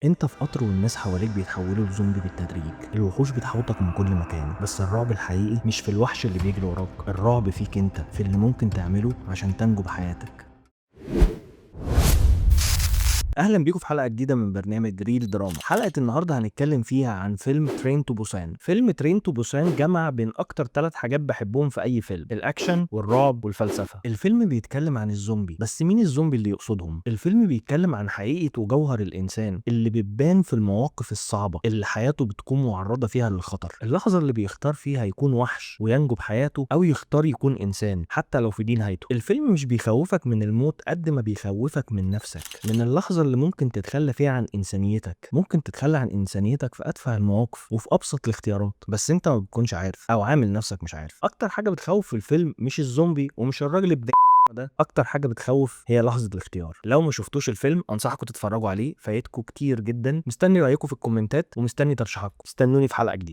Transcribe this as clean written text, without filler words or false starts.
انت في قطر والناس حواليك بيتحولوا لزومبي بالتدريج. الوحوش بتحوطك من كل مكان، بس الرعب الحقيقي مش في الوحش اللي بيجري وراك، الرعب فيك انت، في اللي ممكن تعمله عشان تنجو بحياتك. اهلا بيكم في حلقه جديده من برنامج ريل دراما. حلقه النهارده هنتكلم فيها عن فيلم ترين تو بوسان. فيلم ترين تو بوسان جمع بين اكتر 3 حاجات بحبهم في اي فيلم: الاكشن والرعب والفلسفه. الفيلم بيتكلم عن الزومبي، بس مين الزومبي اللي يقصدهم؟ الفيلم بيتكلم عن حقيقه وجوهر الانسان اللي بتبان في المواقف الصعبه اللي حياته بتكون معرضه فيها للخطر. اللحظه اللي بيختار فيها يكون وحش وينجو بحياته، او يختار يكون انسان حتى لو في دي نهايته. الفيلم مش بيخوفك من الموت قد ما بيخوفك من نفسك، من اللحظة اللي ممكن تتخلى فيها عن إنسانيتك. ممكن تتخلى عن إنسانيتك في أتفه المواقف وفي أبسط الاختيارات، بس أنت ما بتكونش عارف أو عامل نفسك مش عارف. أكتر حاجة بتخوف في الفيلم مش الزومبي ومش الراجل ده، أكتر حاجة بتخوف هي لحظة الاختيار. لو ما شفتوش الفيلم أنصحكم تتفرجوا عليه، فايتكم كتير جدا. مستني رأيكم في الكومنتات ومستني ترشيحاتكم. استنوني في حلقة جديدة.